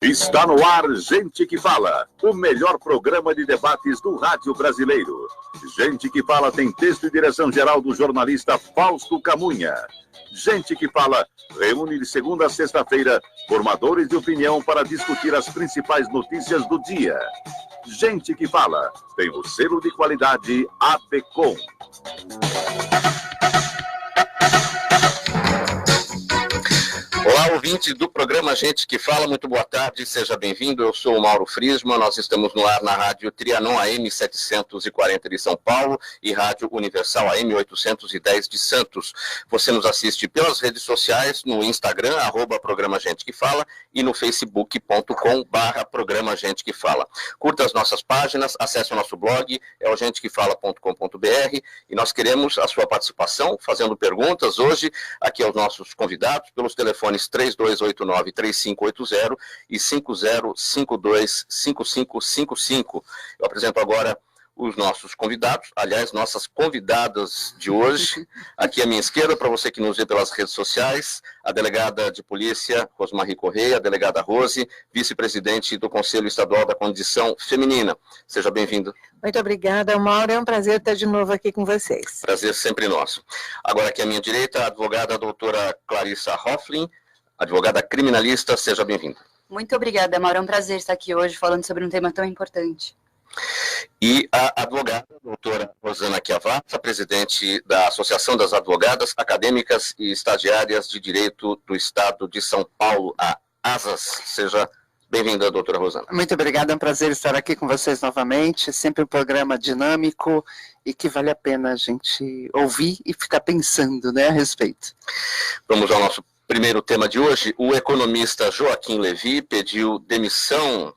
Está no ar Gente que Fala, o melhor programa de debates do rádio brasileiro. Gente que Fala tem texto e direção geral do jornalista Fausto Camunha. Gente que Fala reúne de segunda a sexta-feira formadores de opinião para discutir as principais notícias do dia. Gente que Fala tem o selo de qualidade APECOM. Olá, ouvinte do programa Gente que Fala, muito boa tarde, seja bem-vindo. Eu sou o Mauro Friesman, nós estamos no ar na Rádio Trianon AM 740 de São Paulo e Rádio Universal AM 810 de Santos. Você nos assiste pelas redes sociais, no Instagram, @programa Gente que Fala, e no facebook.com/programa Gente que Fala. Curta as nossas páginas, acesse o nosso blog, é o gentequefala.com.br, e nós queremos a sua participação, fazendo perguntas hoje aqui aos nossos convidados, pelos telefones 3289-3580 e 5052-5555. Eu apresento agora os nossos convidados, aliás, nossas convidadas de hoje. Aqui à minha esquerda, para você que nos vê pelas redes sociais, a delegada de polícia, Rosmarie Correia, a delegada Rose, vice-presidente do Conselho Estadual da Condição Feminina. Seja bem-vinda. Muito obrigada, Mauro. É um prazer estar de novo aqui com vocês. Prazer sempre nosso. Agora aqui à minha direita, a advogada doutora Clarissa Hofflin, advogada criminalista. Seja bem-vinda. Muito obrigada, Mauro. É um prazer estar aqui hoje falando sobre um tema tão importante. E a advogada doutora Rosana Chiavazza, presidente da Associação das Advogadas Acadêmicas e Estagiárias de Direito do Estado de São Paulo, a ASAS. Seja bem-vinda, doutora Rosana. Muito obrigada, é um prazer estar aqui com vocês novamente, sempre um programa dinâmico e que vale a pena a gente ouvir e ficar pensando, né, a respeito. Vamos ao nosso primeiro tema de hoje. O economista Joaquim Levy pediu demissão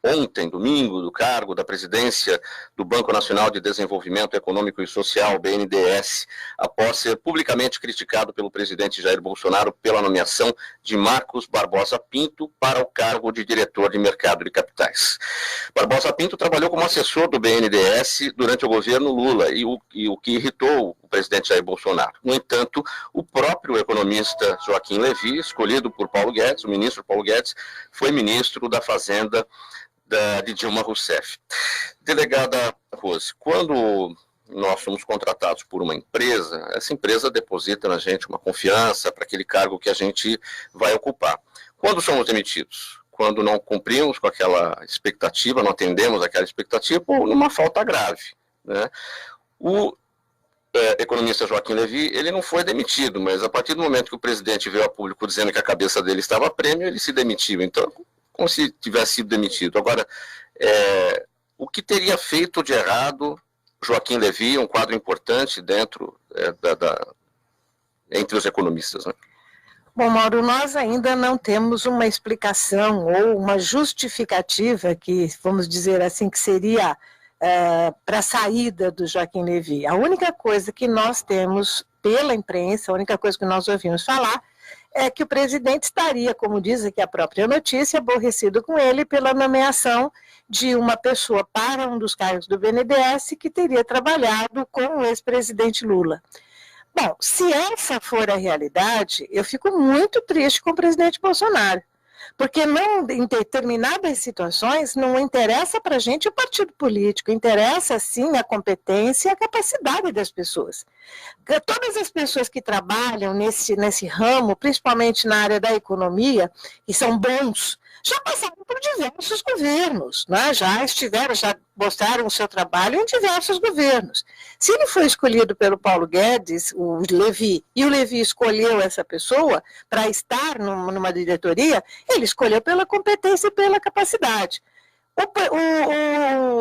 ontem, domingo, do cargo da presidência do Banco Nacional de Desenvolvimento Econômico e Social, BNDES, após ser publicamente criticado pelo presidente Jair Bolsonaro pela nomeação de Marcos Barbosa Pinto para o cargo de diretor de mercado de capitais. Barbosa Pinto trabalhou como assessor do BNDES durante o governo Lula, e o que irritou o presidente Jair Bolsonaro. No entanto, o próprio economista Joaquim Levy, escolhido por Paulo Guedes, o ministro Paulo Guedes, foi ministro da Fazenda de Dilma Rousseff. Delegada Rose, quando nós somos contratados por uma empresa, essa empresa deposita na gente uma confiança para aquele cargo que a gente vai ocupar. Quando somos demitidos? Quando não cumprimos com aquela expectativa, não atendemos aquela expectativa, ou numa falta grave, né? O economista Joaquim Levy, ele não foi demitido, mas a partir do momento que o presidente veio a público dizendo que a cabeça dele estava a prêmio, ele se demitiu. Então, como se tivesse sido demitido. Agora, o que teria feito de errado Joaquim Levy, um quadro importante dentro entre os economistas, né? Bom, Mauro, nós ainda não temos uma explicação ou uma justificativa que, vamos dizer assim, que seria para a saída do Joaquim Levy. A única coisa que nós temos pela imprensa, a única coisa que nós ouvimos falar, é que o presidente estaria, como diz aqui a própria notícia, aborrecido com ele pela nomeação de uma pessoa para um dos cargos do BNDES que teria trabalhado com o ex-presidente Lula. Bom, se essa for a realidade, eu fico muito triste com o presidente Bolsonaro, porque não, em determinadas situações não interessa para a gente o partido político, interessa sim a competência e a capacidade das pessoas. Todas as pessoas que trabalham nesse ramo, principalmente na área da economia, e são bons, já passaram por diversos governos, né? já mostraram o seu trabalho em diversos governos. Se ele foi escolhido pelo Paulo Guedes, o Levy, e o Levy escolheu essa pessoa para estar numa diretoria, ele escolheu pela competência e pela capacidade.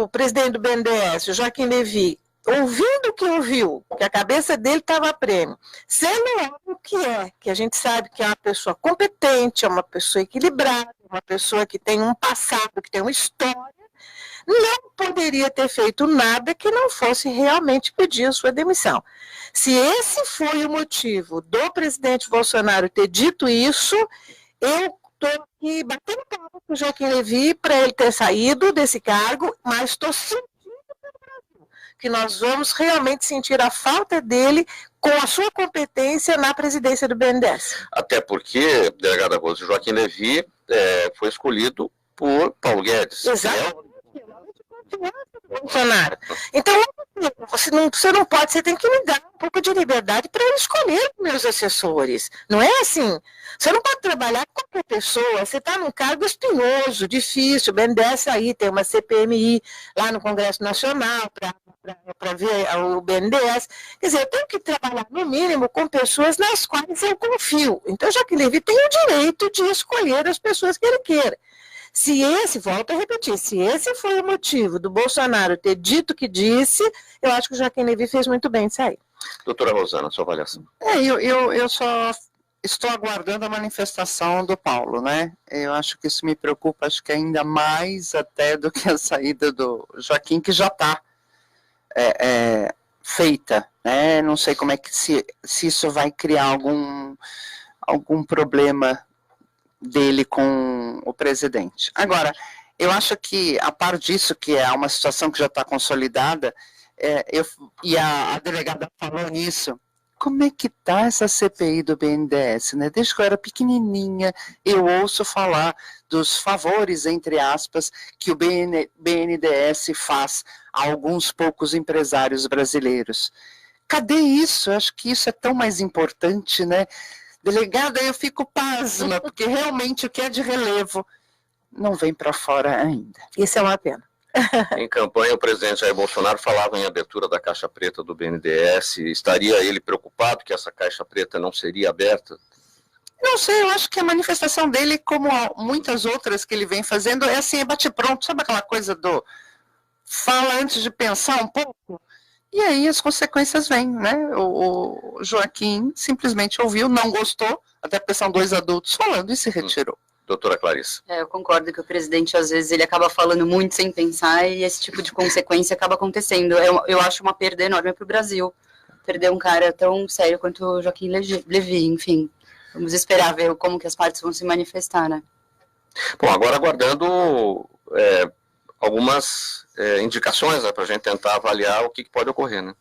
O presidente do BNDES, o Joaquim Levy, ouvindo o que ouviu, que a cabeça dele estava a prêmio, sendo o que a gente sabe que é uma pessoa competente, é uma pessoa equilibrada, uma pessoa que tem um passado, que tem uma história, não poderia ter feito nada que não fosse realmente pedir a sua demissão. Se esse foi o motivo do presidente Bolsonaro ter dito isso, eu estou aqui batendo palma para o Joaquim Levy para ele ter saído desse cargo, mas estou sentindo pelo Brasil que nós vamos realmente sentir a falta dele com a sua competência na presidência do BNDES. Até porque, delegada Rose, Joaquim Levy foi escolhido por Paulo Guedes. Exato. Bolsonaro. Então, você não pode, você tem que me dar um pouco de liberdade para eu escolher meus assessores. Não é assim. Você não pode trabalhar com qualquer pessoa, você está num cargo espinhoso, difícil. O BNDES aí tem uma CPMI lá no Congresso Nacional para ver o BNDES. Quer dizer, eu tenho que trabalhar, no mínimo, com pessoas nas quais eu confio. Então, Joaquim Levy tem o direito de escolher as pessoas que ele queira. Se esse, volto a repetir, se esse foi o motivo do Bolsonaro ter dito o que disse, eu acho que o Joaquim Levy fez muito bem de sair. Doutora Rosana, sua avaliação. Eu só estou aguardando a manifestação do Paulo, né? Eu acho que isso me preocupa, acho que ainda mais até do que a saída do Joaquim, que já está feita, né? Não sei como é que se isso vai criar algum problema dele com o presidente. Agora, eu acho que, a par disso, que é uma situação que já está consolidada, e a delegada falou nisso, como é que está essa CPI do BNDES, né? Desde que eu era pequenininha, eu ouço falar dos favores, entre aspas, que o BNDES faz a alguns poucos empresários brasileiros. Cadê isso? Eu acho que isso é tão mais importante, né? Delegada, eu fico pasma, porque realmente o que é de relevo não vem para fora ainda. Isso é uma pena. Em campanha, o presidente Jair Bolsonaro falava em abertura da caixa preta do BNDES. Estaria ele preocupado que essa caixa preta não seria aberta? Não sei, eu acho que a manifestação dele, como muitas outras que ele vem fazendo, é assim, bate-pronto. Sabe aquela coisa do fala antes de pensar um pouco? E aí as consequências vêm, né? O Joaquim simplesmente ouviu, não gostou, até porque são dois adultos falando e se retirou. Doutora Clarice. Eu concordo que o presidente, às vezes, ele acaba falando muito sem pensar e esse tipo de consequência acaba acontecendo. Eu acho uma perda enorme para o Brasil, perder um cara tão sério quanto o Joaquim Levy, enfim. Vamos esperar ver como que as partes vão se manifestar, né? Bom, agora aguardando algumas indicações, né, para a gente tentar avaliar o que pode ocorrer, né?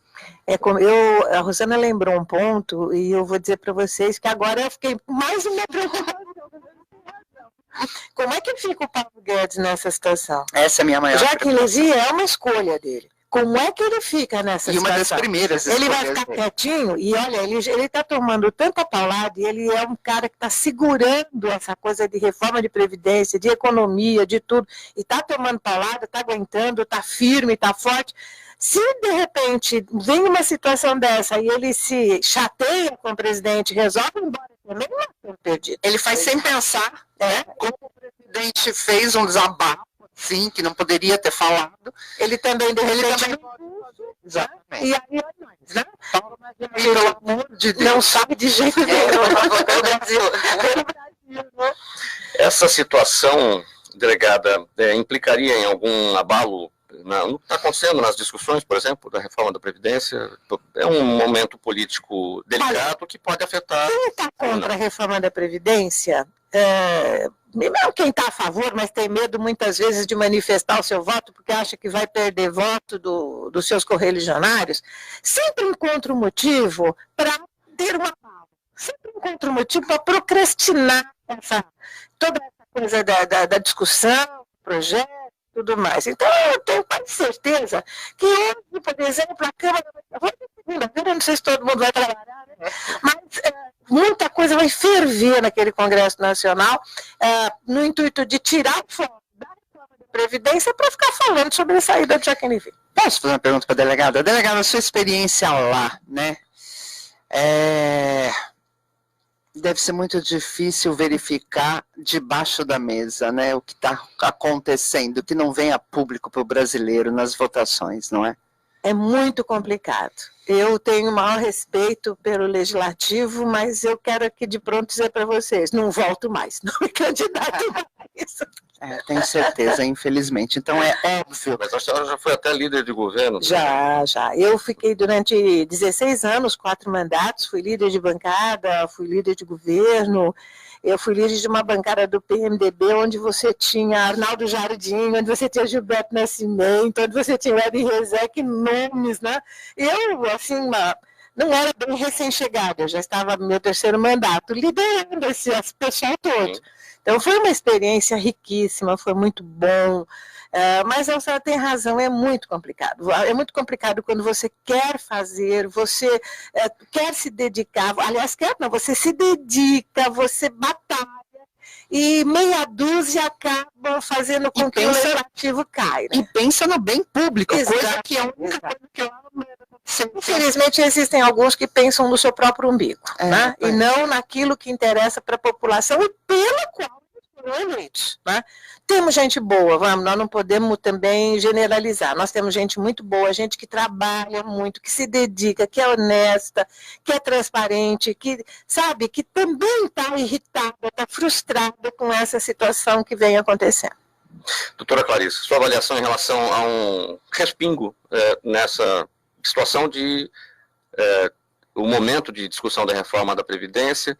A Rosana lembrou um ponto e eu vou dizer para vocês que agora eu fiquei mais uma preocupação. Como é que fica o Paulo Guedes nessa situação? Essa é a minha maior Joaquim Levy é uma escolha dele. Como é que ele fica nessa situação? E uma das primeiras ele vai escolhas ficar dele. quietinho e olha, ele está tomando tanta paulada e ele é um cara que está segurando essa coisa de reforma de previdência, de economia, de tudo, e está tomando paulada, está aguentando, está firme, está forte. Se de repente vem uma situação dessa e ele se chateia com o presidente, resolve ir embora também, não é perdido. Ele faz sem pensar, né? Como o presidente fez um desabafo, sim, que não poderia ter falado. Ele também, de repente, Exatamente. e aí é nós, né? Pelo amor de Deus. Não sabe de jeito nenhum. Pelo Brasil. Pelo Brasil, né? Essa situação, delegada, implicaria em algum abalo no que está acontecendo nas discussões, por exemplo, da reforma da Previdência? É um momento político delicado que pode afetar... Quem está contra a reforma da Previdência, mesmo quem está a favor, mas tem medo muitas vezes de manifestar o seu voto porque acha que vai perder voto dos seus correligionários, sempre encontra um motivo para ter uma pausa, sempre encontra um motivo para procrastinar toda essa coisa da discussão, projeto, tudo mais. Então, eu tenho quase certeza que hoje, por exemplo, a Câmara vai segunda-feira, não sei se todo mundo vai trabalhar, né? Mas muita coisa vai ferver naquele Congresso Nacional no intuito de tirar o foco da reforma da Previdência para ficar falando sobre a saída de Joaquim Levy. Posso fazer uma pergunta para a delegada? Delegada, a sua experiência lá, né? Deve ser muito difícil verificar debaixo da mesa, né, o que está acontecendo, que não vem a público para o brasileiro nas votações, não é? É muito complicado. Eu tenho o maior respeito pelo Legislativo, mas eu quero aqui de pronto dizer para vocês, não volto mais, não me candidato mais. Tenho certeza, infelizmente. Então é óbvio. Mas a senhora já foi até líder de governo? Já. Eu fiquei durante 16 anos, 4 mandatos, fui líder de bancada, fui líder de governo, eu fui líder de uma bancada do PMDB, onde você tinha Arnaldo Jardim, onde você tinha Gilberto Nascimento, onde você tinha Hebe Rezec, nomes, né? Eu, assim, não era bem recém-chegada, eu já estava no meu 3º mandato, liderando esse pessoal todo. Então, foi uma experiência riquíssima, foi muito bom, mas a senhora tem razão, é muito complicado. É muito complicado quando você quer fazer, você quer se dedicar, aliás, você se dedica, você batalha, e meia dúzia acaba fazendo com que o legislativo caia. E pensa no bem público, coisa que é a única coisa que eu amo. Infelizmente, existem alguns que pensam no seu próprio umbigo, né? E não naquilo que interessa para a população e pela qual foram eleitos, né? Temos gente boa, nós não podemos também generalizar. Nós temos gente muito boa, gente que trabalha muito, que se dedica, que é honesta, que é transparente, que sabe, que também está irritada, está frustrada com essa situação que vem acontecendo. Doutora Clarice, sua avaliação em relação a um respingo nessa situação de o momento de discussão da reforma da Previdência,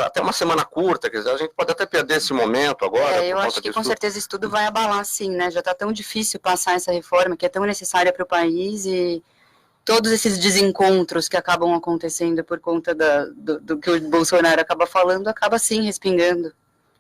até uma semana curta, quer dizer, a gente pode até perder esse momento agora. Eu acho que com certeza isso tudo vai abalar, sim, né? Já está tão difícil passar essa reforma, que é tão necessária para o país, e todos esses desencontros que acabam acontecendo por conta do que o Bolsonaro acaba falando, acaba sim respingando,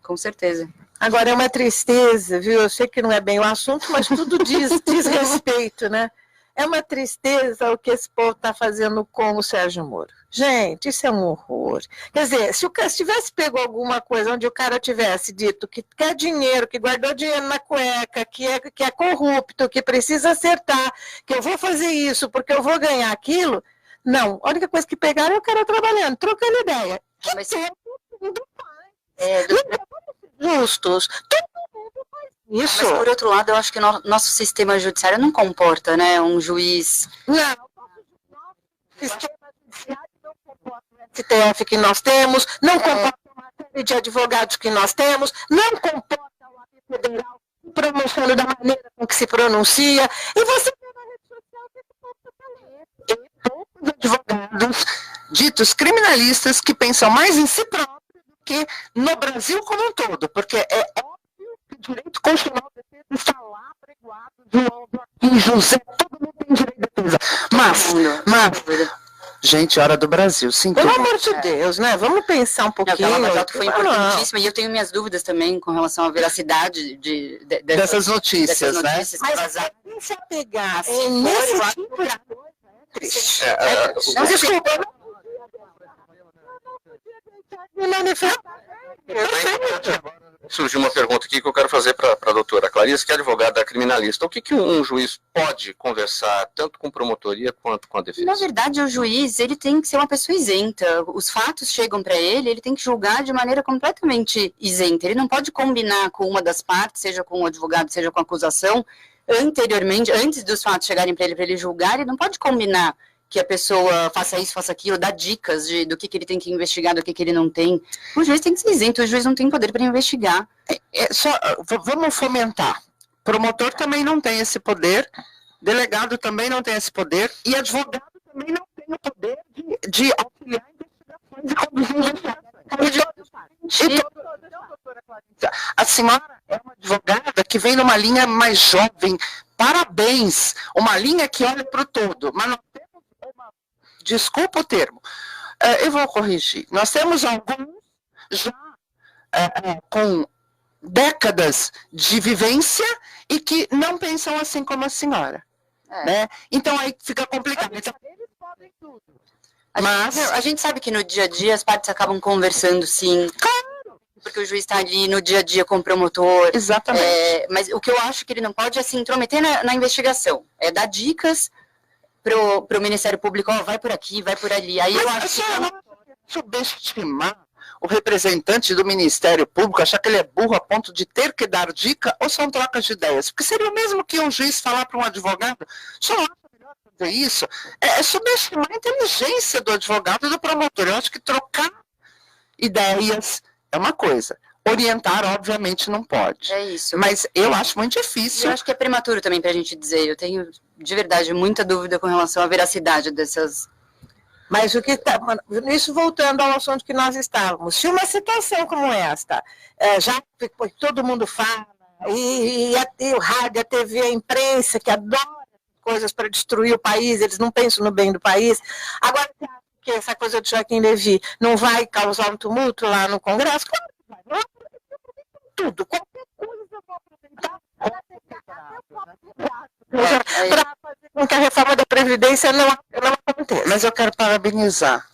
com certeza. Agora, é uma tristeza, viu? Eu sei que não é bem o assunto, mas tudo diz respeito, né? É uma tristeza o que esse povo está fazendo com o Sérgio Moro. Gente, isso é um horror. Quer dizer, se o cara tivesse pego alguma coisa onde o cara tivesse dito que quer dinheiro, que guardou dinheiro na cueca, que é corrupto, que precisa acertar, que eu vou fazer isso porque eu vou ganhar aquilo, não. A única coisa que pegaram é o cara trabalhando, trocando ideia. Que tempo do pai. Justos. Isso. Mas, por outro lado, eu acho que nosso sistema judiciário não comporta, né, um juiz... Não, o sistema judiciário não comporta o STF que nós temos, não comporta uma série de advogados que nós temos, não comporta o AB Federal pronunciando da maneira com que se pronuncia, e você vê na rede social que esse povo está lendo. Poucos advogados ditos criminalistas que pensam mais em si próprios do que no Brasil como um todo, porque é óbvio que o direito constitucional de defesa está lá pregoado, João Joaquim, José, todo mundo tem direito de defesa. Mas gente, hora do Brasil, sim. Pelo amor de Deus, né? Vamos pensar um pouquinho. Aquela Lava Jato foi importantíssima, e eu tenho minhas dúvidas também com relação à veracidade dessas notícias, né? Mas se se apegasse nesse tipo de coisa, Não, desculpa. Surgiu uma pergunta aqui que eu quero fazer para a doutora Clarice, que é advogada criminalista. O que um juiz pode conversar tanto com promotoria quanto com a defesa? Na verdade, o juiz, ele tem que ser uma pessoa isenta. Os fatos chegam para ele tem que julgar de maneira completamente isenta. Ele não pode combinar com uma das partes, seja com o advogado, seja com a acusação, anteriormente, antes dos fatos chegarem para ele julgar, ele não pode combinar que a pessoa faça isso, faça aquilo, dá dicas do que ele tem que investigar, do que ele não tem. O juiz tem que ser isento, o juiz não tem poder para investigar. Vamos fomentar. Promotor também não tem esse poder, delegado também não tem esse poder, e advogado também não tem o poder de auxiliar investigações e conduzir investigações. A senhora é uma advogada que vem numa linha mais jovem, parabéns, uma linha que olha para o todo, mas nós temos desculpa o termo, eu vou corrigir, nós temos alguns já com décadas de vivência e que não pensam assim como a senhora, né? Então aí fica complicado. Eles podem tudo. Mas a gente sabe que no dia a dia as partes acabam conversando, sim. Claro. Porque o juiz está ali no dia a dia com o promotor. Exatamente. Mas o que eu acho que ele não pode é se intrometer na investigação. É dar dicas pro Ministério Público, vai por aqui, vai por ali. Aí eu acho que subestimar o representante do Ministério Público, achar que ele é burro a ponto de ter que dar dica, ou são trocas de ideias? Porque seria o mesmo que um juiz falar para um advogado, só acha melhor isso é subestimar a inteligência do advogado e do promotor. Eu acho que trocar ideias é uma coisa. Orientar, obviamente, não pode. É isso. Mas eu acho muito difícil. Eu acho que é prematuro também para a gente dizer. Eu tenho, de verdade, muita dúvida com relação à veracidade dessas... Mas o que está... Isso voltando ao assunto que nós estávamos. Se uma situação como esta, já que todo mundo fala, e o rádio, a TV, a imprensa, que adora coisas para destruir o país, eles não pensam no bem do país. Agora, que essa coisa do Joaquim Levy não vai causar um tumulto lá no Congresso? Claro que vai. Não, tudo, qualquer coisa eu vou apresentar para fazer com que a reforma da Previdência não aconteça. Mas eu quero parabenizar,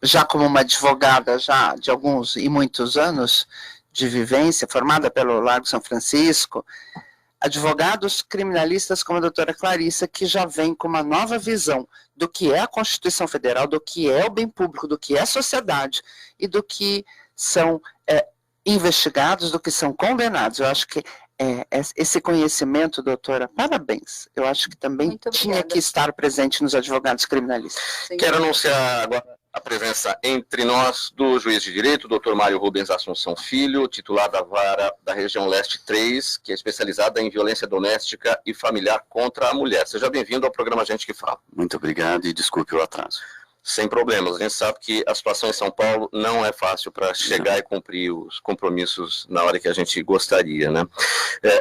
já como uma advogada já de alguns e muitos anos de vivência, formada pelo Largo São Francisco, advogados criminalistas como a doutora Clarissa, que já vem com uma nova visão do que é a Constituição Federal, do que é o bem público, do que é a sociedade e do que são investigados, do que são condenados. Eu acho que esse conhecimento, doutora, parabéns. Eu acho que também tinha que estar presente nos advogados criminalistas. Sim. Quero anunciar agora a presença entre nós do juiz de direito, Dr. Mário Rubens Assunção Filho, titular da Vara da Região Leste 3, que é especializada em violência doméstica e familiar contra a mulher. Seja bem-vindo ao programa Gente que Fala. Muito obrigado e desculpe o atraso. Sem problemas. A gente sabe que a situação em São Paulo não é fácil para chegar e cumprir os compromissos na hora que a gente gostaria, né?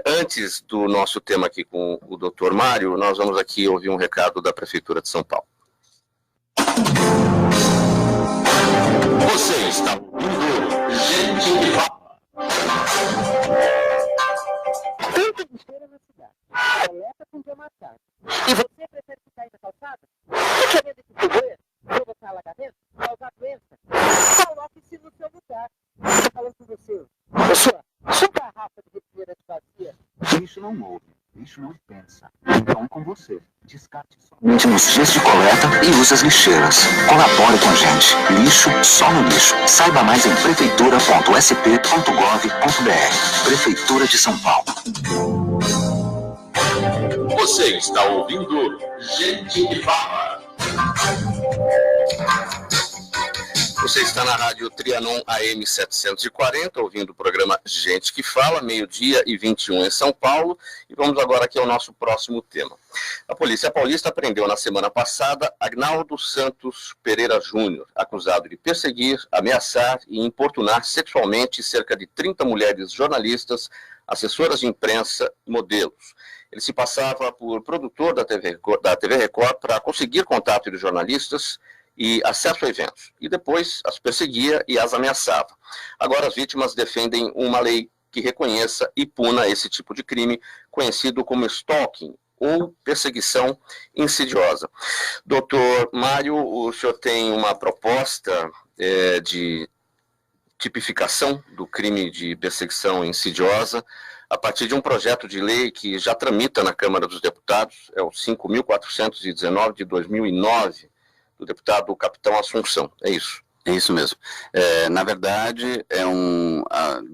Antes do nosso tema aqui com o Dr. Mário, nós vamos aqui ouvir um recado da Prefeitura de São Paulo. Você está ouvindo Gente que Fala. Tanta besteira na cidade. Coleta com demarcado. E você prefere ficar aí na calçada? Você querendo esse poder? Provocar alagamento? Causar doença? Coloque-se no seu lugar. Estou falando com você. Pessoa, sua garrafa de refrigerante vazia. Lixo não ouve, lixo não pensa. Então com você. Descarte somente nos dias de coleta e use as lixeiras. Colabore com a gente. Lixo só no lixo. Saiba mais em prefeitura.sp.gov.br. Prefeitura de São Paulo. Você está ouvindo Gente que Fala. Você está na rádio Trianon AM 740, ouvindo o programa Gente que Fala, 12h21 em São Paulo. E vamos agora aqui ao nosso próximo tema. A Polícia Paulista prendeu na semana passada Agnaldo Santos Pereira Júnior, acusado de perseguir, ameaçar e importunar sexualmente cerca de 30 mulheres jornalistas, assessoras de imprensa e modelos. Ele se passava por produtor da TV Record para conseguir contato de jornalistas e acesso a eventos, e depois as perseguia e as ameaçava. Agora as vítimas defendem uma lei que reconheça e puna esse tipo de crime, conhecido como stalking, ou perseguição insidiosa. Doutor Mário, o senhor tem uma proposta de tipificação do crime de perseguição insidiosa, a partir de um projeto de lei que já tramita na Câmara dos Deputados, é o 5.419 de 2009, do deputado Capitão Assunção, é isso? É isso mesmo. Na verdade,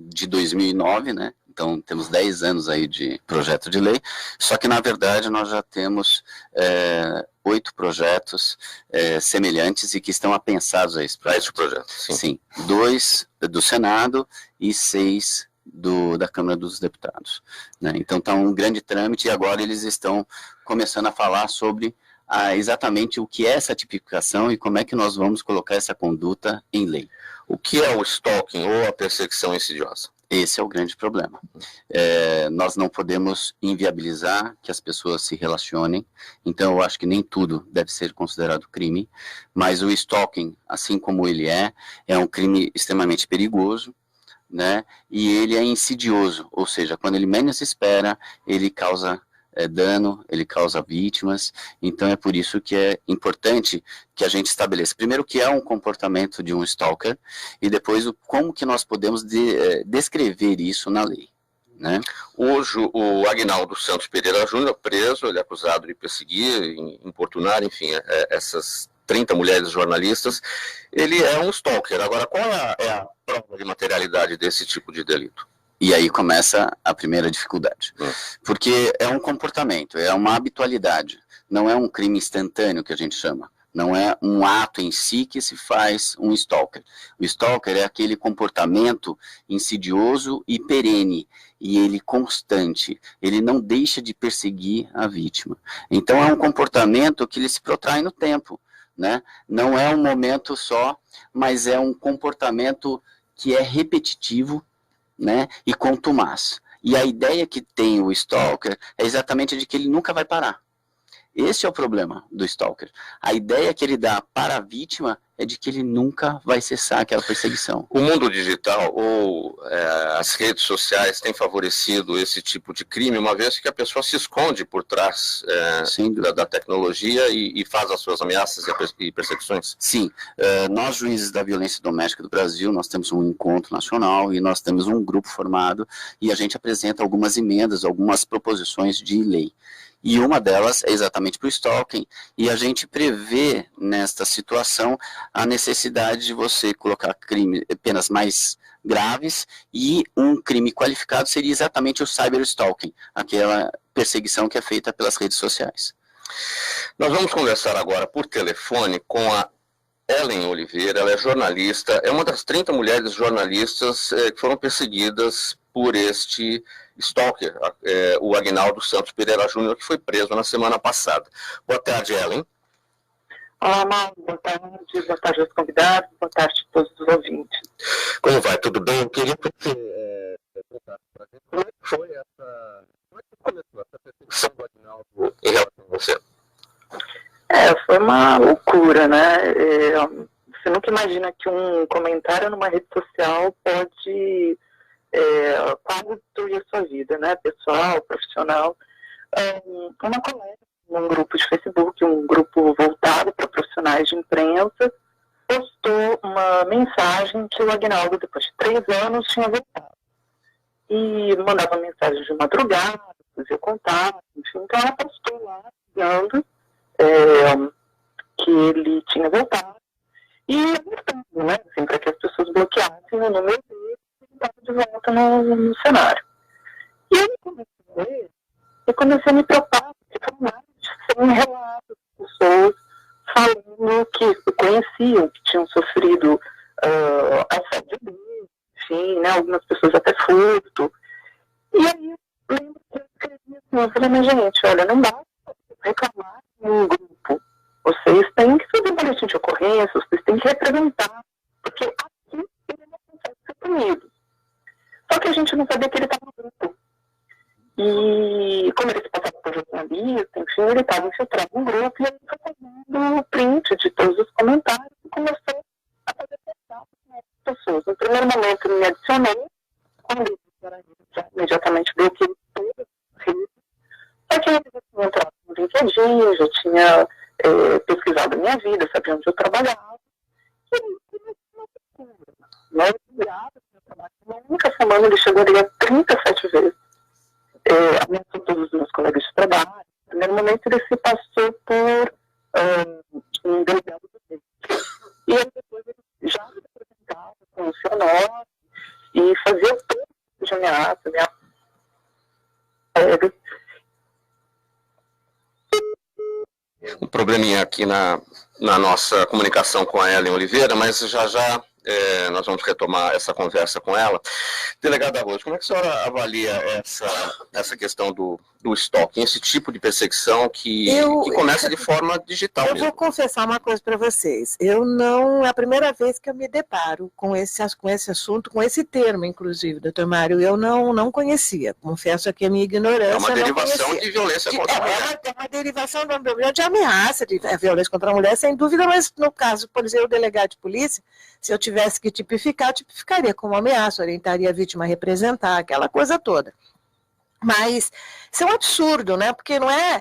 de 2009, né? Então, temos 10 anos aí de projeto de lei, só que, na verdade, nós já temos 8 projetos semelhantes e que estão apensados a esse projeto. Sim. 2 do Senado e 6 da Câmara dos Deputados, né? Então, está um grande trâmite e agora eles estão começando a falar sobre exatamente o que é essa tipificação e como é que nós vamos colocar essa conduta em lei. O que é o stalking ou a perseguição insidiosa? Esse é o grande problema. Nós não podemos inviabilizar que as pessoas se relacionem, então eu acho que nem tudo deve ser considerado crime, mas o stalking, assim como ele é um crime extremamente perigoso, né? E ele é insidioso, ou seja, quando ele menos se espera, ele causa dano, ele causa vítimas. Então é por isso que é importante que a gente estabeleça primeiro o que é um comportamento de um stalker e depois como que nós podemos descrever isso na lei, né? Hoje o Agnaldo Santos Pereira Júnior preso, ele é acusado de perseguir, importunar, enfim, essas 30 mulheres jornalistas. Ele é um stalker. Agora, qual é a prova de materialidade desse tipo de delito? E aí começa a primeira dificuldade, porque é um comportamento, é uma habitualidade. não é um crime instantâneo que a gente chama. Não é um ato em si que se faz um stalker. O stalker é aquele comportamento insidioso e perene, e ele constante. Ele não deixa de perseguir a vítima. Então é um comportamento que ele se protrai no tempo, né? Não é um momento só, mas é um comportamento que é repetitivo, né? E contumaz. E a ideia que tem o stalker é exatamente de que ele nunca vai parar. Esse é o problema do stalker. A ideia que ele dá para a vítima é de que ele nunca vai cessar aquela perseguição. O mundo digital ou as redes sociais têm favorecido esse tipo de crime, uma vez que a pessoa se esconde por trás da tecnologia e faz as suas ameaças e perseguições? Sim. Nós, juízes da violência doméstica do Brasil, nós temos um encontro nacional e nós temos um grupo formado e a gente apresenta algumas emendas, algumas proposições de lei. E uma delas é exatamente para o stalking, e a gente prevê nesta situação a necessidade de você colocar penas mais graves, e um crime qualificado seria exatamente o cyberstalking, aquela perseguição que é feita pelas redes sociais. Nós vamos conversar agora por telefone com a Ellen Oliveira. Ela é jornalista, é uma das 30 mulheres jornalistas que foram perseguidas por este stalker, o Aguinaldo Santos Pereira Júnior, que foi preso na semana passada. Boa tarde, Ellen. Olá, Mauro. Boa tarde aos convidados, boa tarde a todos os ouvintes. Como vai? Tudo bem? Eu queria que você contasse para a gente como é que foi como é que começou essa perseguição do Aguinaldo em relação a você? Foi uma loucura, né? Você nunca imagina que um comentário numa rede social pode quase destruir a sua vida, né? Pessoal, profissional. Uma colega, num grupo de Facebook, um grupo voltado para profissionais de imprensa, postou uma mensagem que o Aguinaldo, depois de 3 anos, tinha voltado. E mandava mensagem de madrugada, fazia contato, enfim. Então ela postou lá, dizendo que ele tinha voltado. E alertando, né? Assim, para que as pessoas bloqueassem o número dele e estava de volta no cenário. E eu comecei a me preocupar, porque foram mais de 100 relatos de pessoas falando que conheciam, que tinham sofrido assédio dele, enfim, né? Algumas pessoas até furto. E aí eu lembro que eu escrevi assim, eu falei, mas gente, olha, não basta reclamar em um grupo. Vocês têm que fazer boletim de ocorrência, vocês têm que representar, porque aqui ele não consegue ser punido. Só que a gente não sabia que ele estava no grupo. E como ele se passava por jornalista, enfim, ele estava infiltrado no grupo e ele foi fazendo o print de todos os comentários e começou a fazer contato com as pessoas. No primeiro momento ele me adicionou, quando ele já imediatamente bloqueei todas as redes. Só que ele já tinha entrado no LinkedIn, já tinha pesquisado a minha vida, sabia onde eu trabalhava. E aí começou uma procura. Mas, uma única semana ele chegou ali a 37 vezes. Ameaçou todos os meus colegas de trabalho. No primeiro momento ele se passou por um delegado do tempo. E aí depois ele já se apresentava com o seu nome e fazia todo tipo de ameaça, Um probleminha aqui na nossa comunicação com a Ellen Oliveira, mas já nós vamos retomar essa conversa com ela. Delegada Rose, como é que a senhora avalia essa questão do stalking, esse tipo de perseguição que começa de forma digital mesmo? Vou confessar uma coisa para vocês. É a primeira vez que eu me deparo com esse assunto, com esse termo, inclusive, doutor Mário. Eu não conhecia. Confesso aqui a minha ignorância. É uma derivação de violência contra a mulher. É uma derivação de ameaça, de violência contra a mulher, sem dúvida, mas no caso, por exemplo, o delegado de polícia, se eu tivesse que tipificaria como ameaça, orientaria a vítima a representar, aquela coisa toda. Mas isso é um absurdo, né? Porque não é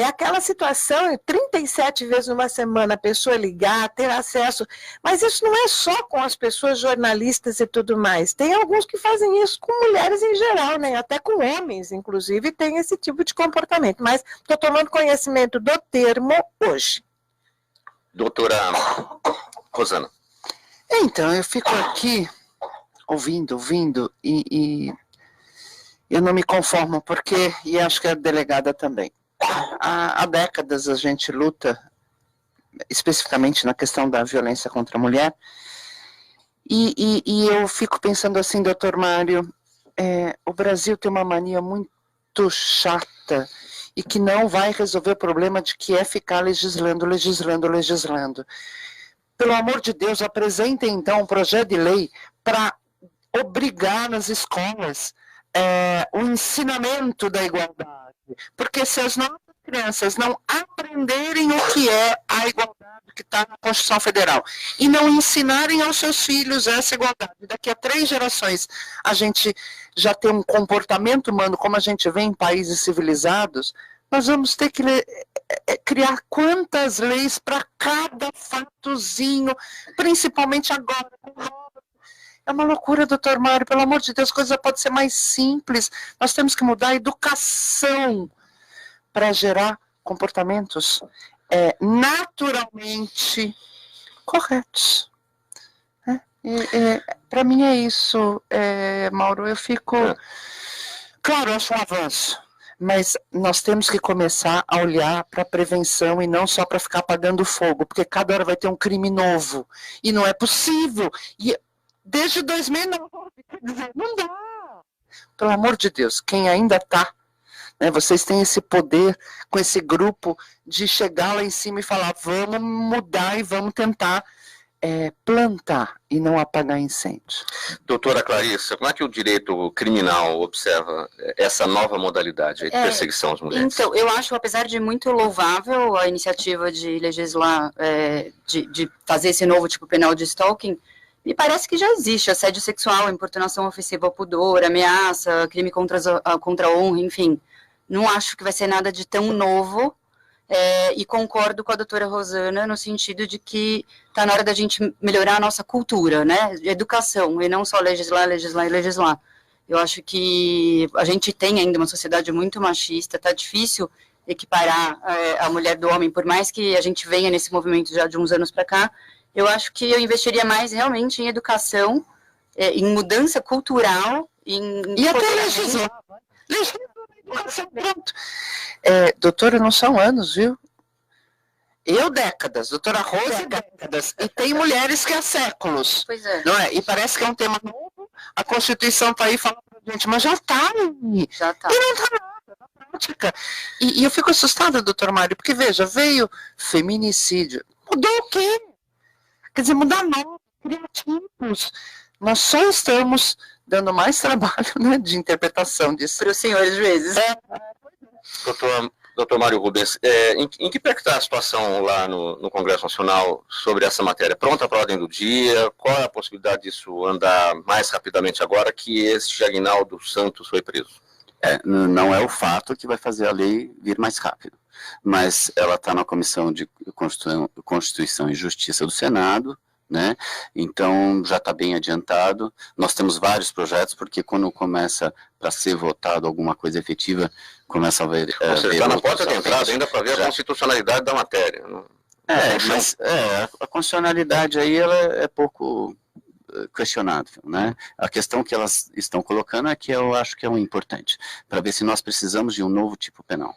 aquela situação, 37 vezes numa semana a pessoa ligar, ter acesso, mas isso não é só com as pessoas jornalistas e tudo mais, tem alguns que fazem isso com mulheres em geral, né? Até com homens, inclusive, tem esse tipo de comportamento, mas estou tomando conhecimento do termo hoje. Doutora Rosana. Então, eu fico aqui ouvindo e eu não me conformo, porque, e acho que a delegada também, há décadas a gente luta, especificamente na questão da violência contra a mulher, e eu fico pensando assim, doutor Mário, o Brasil tem uma mania muito chata e que não vai resolver o problema de que é ficar legislando. Pelo amor de Deus, apresentem então um projeto de lei para obrigar nas escolas o ensinamento da igualdade. Porque se as nossas crianças não aprenderem o que é a igualdade que está na Constituição Federal e não ensinarem aos seus filhos essa igualdade, daqui a 3 gerações a gente já tem um comportamento humano como a gente vê em países civilizados, nós vamos ter que criar quantas leis para cada fatozinho, principalmente agora. É uma loucura, doutor Mário, pelo amor de Deus, a coisa pode ser mais simples. Nós temos que mudar a educação para gerar comportamentos naturalmente corretos. Para mim é isso, Mauro. Eu fico... Claro, eu acho um avanço, mas nós temos que começar a olhar para a prevenção e não só para ficar apagando fogo, porque cada hora vai ter um crime novo. E não é possível. E desde 2009, quer dizer, não dá. Pelo amor de Deus, quem ainda está, né, vocês têm esse poder com esse grupo de chegar lá em cima e falar, vamos mudar e vamos tentar plantar e não apagar incêndio. Doutora Clarissa, como é que o direito criminal observa essa nova modalidade de perseguição às mulheres? Então, eu acho, apesar de muito louvável a iniciativa de legislar, de fazer esse novo tipo penal de stalking, me parece que já existe assédio sexual, importunação ofensiva ao pudor, ameaça, crime contra a honra, enfim. Não acho que vai ser nada de tão novo, e concordo com a doutora Rosana no sentido de que está na hora da gente melhorar a nossa cultura, né, educação, e não só legislar. Eu acho que a gente tem ainda uma sociedade muito machista, está difícil equiparar a mulher do homem, por mais que a gente venha nesse movimento já de uns anos para cá. Eu acho que eu investiria mais realmente em educação, em mudança cultural, e até legislar educação, pronto. Doutora, não são anos, viu? Eu décadas, doutora Rose décadas, e tem mulheres que há séculos. Pois é. Não é? E parece que é um tema novo, a Constituição está aí falando pra gente, mas já está aí. Já está. E não está nada na prática. E eu fico assustada, doutor Mário, porque veja, veio feminicídio. Mudou o quê? Quer dizer, mudar nomes, criativos. Nós só estamos dando mais trabalho, né, de interpretação disso. Para os senhores juízes. Doutor Mário Rubens, em que pé está a situação lá no Congresso Nacional sobre essa matéria? Pronta para a ordem do dia? Qual é a possibilidade disso andar mais rapidamente agora que esse Aguinaldo Santos foi preso? Não é o fato que vai fazer a lei vir mais rápido, mas ela está na Comissão de Constituição e Justiça do Senado, né? Então já está bem adiantado. Nós temos vários projetos, porque quando começa para ser votado alguma coisa efetiva, começa a ver... Você está na porta de entrada ainda para ver a constitucionalidade da matéria. Mas a constitucionalidade aí ela é pouco questionável, né? A questão que elas estão colocando é que eu acho que é o importante, para ver se nós precisamos de um novo tipo penal.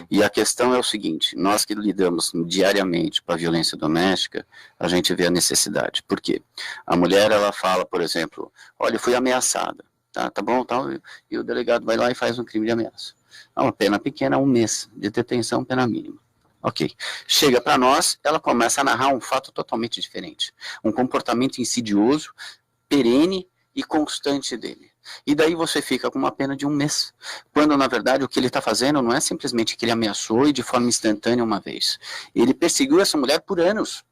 E a questão é o seguinte, nós que lidamos diariamente com a violência doméstica, a gente vê a necessidade. Por quê? A mulher, ela fala, por exemplo, olha, eu fui ameaçada, tá bom, e o delegado vai lá e faz um crime de ameaça. Uma pena pequena, 1 mês de detenção, pena mínima. Ok. Chega para nós, ela começa a narrar um fato totalmente diferente. Um comportamento insidioso, perene e constante dele. E daí você fica com uma pena de 1 mês. Quando, na verdade, o que ele está fazendo não é simplesmente que ele ameaçou e de forma instantânea uma vez. Ele perseguiu essa mulher por anos.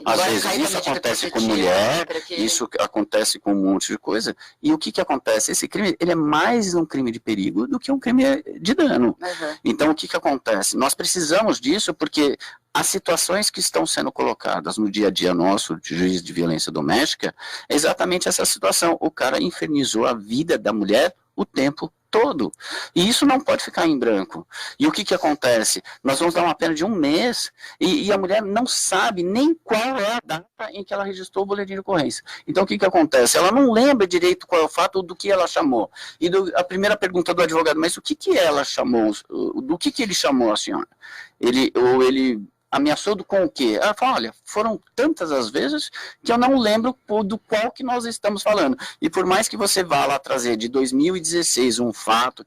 Às vezes isso acontece com mulher, isso acontece com um monte de coisa, e o que acontece? Esse crime, ele é mais um crime de perigo do que um crime de dano. Então o que acontece? Nós precisamos disso porque as situações que estão sendo colocadas no dia a dia nosso, de juiz de violência doméstica, é exatamente essa situação. O cara infernizou a vida da mulher o tempo todo. E isso não pode ficar em branco. E o que acontece? Nós vamos dar uma pena de 1 mês e a mulher não sabe nem qual é a data em que ela registrou o boletim de ocorrência. Então, o que acontece? Ela não lembra direito qual é o fato do que ela chamou. E a primeira pergunta do advogado, mas o que ela chamou? Do que ele chamou a senhora? Ele ameaçou com o quê? Ela fala, olha, foram tantas as vezes que eu não lembro do qual que nós estamos falando. E por mais que você vá lá trazer de 2016 um fato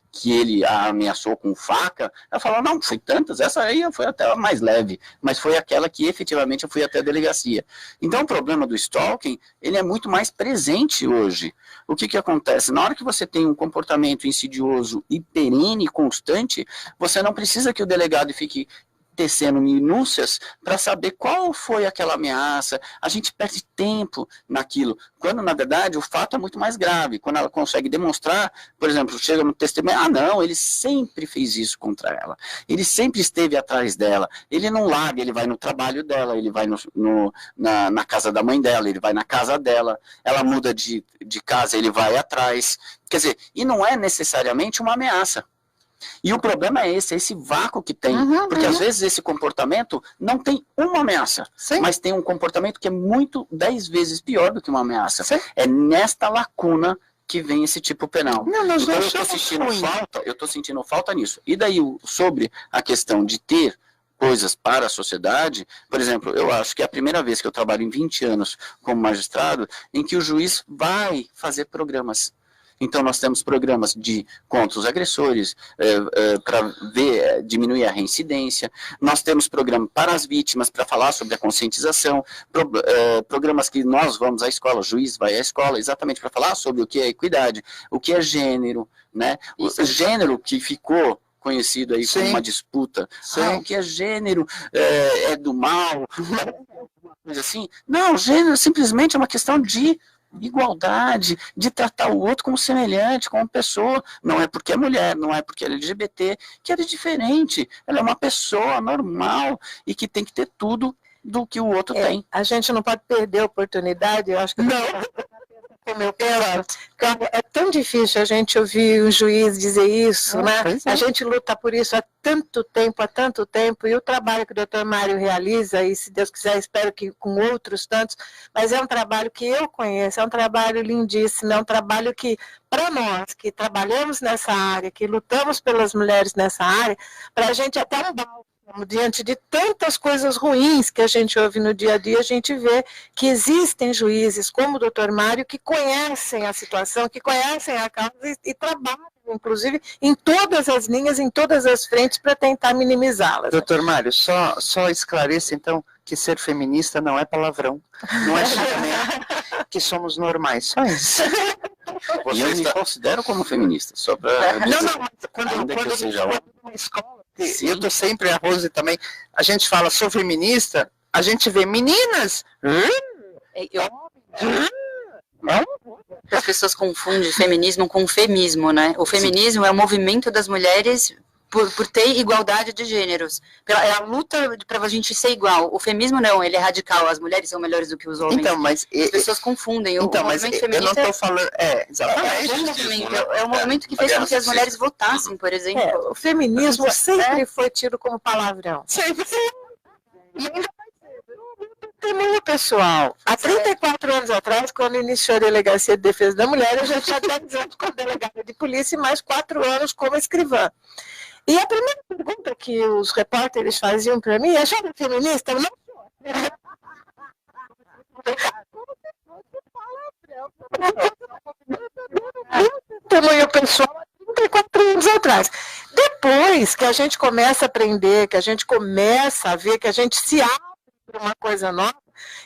que ele a ameaçou com faca, ela fala, não, foi tantas, essa aí foi até a mais leve, mas foi aquela que efetivamente eu fui até a delegacia. Então o problema do stalking, ele é muito mais presente hoje. O que acontece? Na hora que você tem um comportamento insidioso e perene, constante, você não precisa que o delegado fique tecendo minúcias para saber qual foi aquela ameaça. A gente perde tempo naquilo, quando na verdade o fato é muito mais grave. Quando ela consegue demonstrar, por exemplo, chega no testemunho, não, ele sempre fez isso contra ela, ele sempre esteve atrás dela, ele não larga, ele vai no trabalho dela, ele vai na casa da mãe dela, ele vai na casa dela, ela muda de casa, ele vai atrás, quer dizer, e não é necessariamente uma ameaça. E o problema é esse vácuo que tem, porque às vezes esse comportamento não tem uma ameaça, mas tem um comportamento que é 10 vezes pior do que uma ameaça. É nesta lacuna que vem esse tipo penal. Então eu estou sentindo falta nisso. E daí, sobre a questão de ter coisas para a sociedade, por exemplo, eu acho que é a primeira vez que eu trabalho em 20 anos como magistrado, em que o juiz vai fazer programas. Então, nós temos programas contra os agressores, para diminuir a reincidência. Nós temos programa para as vítimas, para falar sobre a conscientização. Programas que nós vamos à escola, o juiz vai à escola, exatamente para falar sobre o que é equidade, o que é gênero, né? O gênero que ficou conhecido aí como uma disputa. O que é gênero é do mal, coisa assim. Não, gênero simplesmente é uma questão de igualdade, de tratar o outro como semelhante, como pessoa. Não é porque é mulher, não é porque é LGBT, que ela é diferente. Ela é uma pessoa normal e que tem que ter tudo do que o outro tem. A gente não pode perder a oportunidade, eu acho que... Não. É tão difícil a gente ouvir o juiz dizer isso, né? A gente luta por isso há tanto tempo, e o trabalho que o doutor Mário realiza, e se Deus quiser, espero que com outros tantos, mas é um trabalho que eu conheço, é um trabalho lindíssimo, é um trabalho que, para nós, que trabalhamos nessa área, que lutamos pelas mulheres nessa área, para a gente até um balde. Diante de tantas coisas ruins que a gente ouve no dia a dia, a gente vê que existem juízes como o doutor Mário que conhecem a situação, que conhecem a causa e trabalham, inclusive, em todas as linhas, em todas as frentes, para tentar minimizá-las. Doutor Mário, só esclareça, então, que ser feminista não é palavrão, não é xingamento, que somos normais, só isso. E eu me considero como feminista, só para... Não, mas quando eu seja uma escola, eu estou sempre, a Rose também, a gente fala, sou feminista, a gente vê meninas. As pessoas confundem feminismo com femismo, né? O feminismo é o movimento das mulheres por ter igualdade de gêneros. É a luta para a gente ser igual. O feminismo não, ele é radical, as mulheres são melhores do que os homens. Então, mas as pessoas confundem. Então, mas eu não estou falando... exatamente. É um movimento que fez com que as mulheres votassem, por exemplo. O feminismo sempre foi tido como palavrão. Sempre. E ainda vai ser. Testemunho pessoal. Há 34 anos atrás, quando iniciou a Delegacia de Defesa da Mulher, eu já tinha 10 anos como delegada de polícia e mais 4 anos como escrivã. E a primeira pergunta que os repórteres faziam para mim é: a senhora é feminista? Eu não sou. Testemunho pessoal há 34 anos atrás. Depois que a gente começa a aprender, que a gente começa a ver, que a gente se abre para uma coisa nova,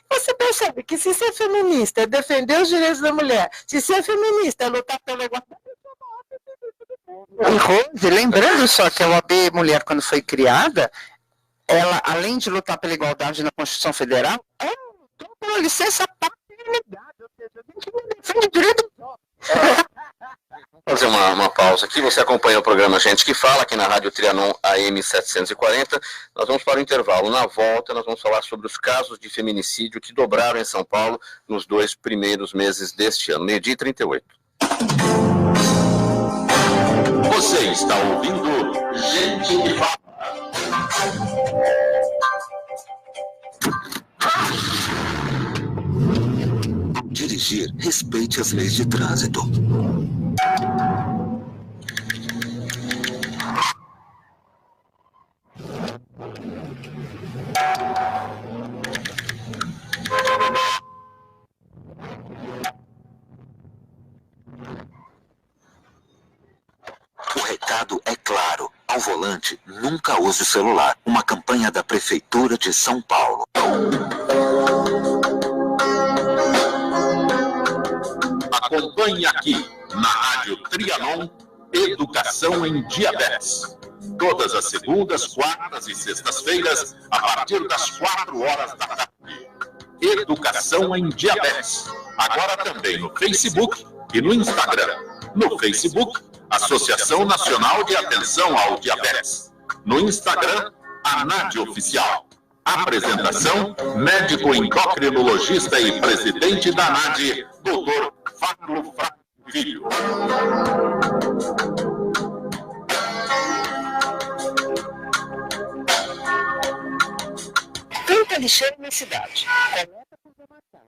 você percebe que se ser feminista é defender os direitos da mulher, se ser feminista é lutar pela igualdade. E Rose, lembrando só que a OAB Mulher, quando foi criada, ela, além de lutar pela igualdade na Constituição Federal, ela lutou pela licença paternidade, ou seja, a gente não defende o direito dos homens. Vou fazer uma pausa aqui. Você acompanha o programa Gente que Fala, aqui na Rádio Trianon AM 740. Nós vamos para o intervalo. Na volta, nós vamos falar sobre os casos de feminicídio que dobraram em São Paulo nos 2 primeiros meses deste ano. 12h38. Você está ouvindo Gente que Fala. Ao dirigir, respeite as leis de trânsito. O recado é claro. Ao volante, nunca use o celular. Uma campanha da Prefeitura de São Paulo. Acompanhe aqui, na Rádio Trianon, Educação em Diabetes. Todas as segundas, quartas e sextas-feiras, a partir das 4 horas da tarde. Educação em Diabetes. Agora também no Facebook e no Instagram. No Facebook, Associação Nacional de Atenção ao Diabetes. No Instagram, ANAD Oficial. Apresentação, médico endocrinologista e presidente da ANAD, Dr. Fábio Filho. Tanta lixeira na cidade. Coleta a programação.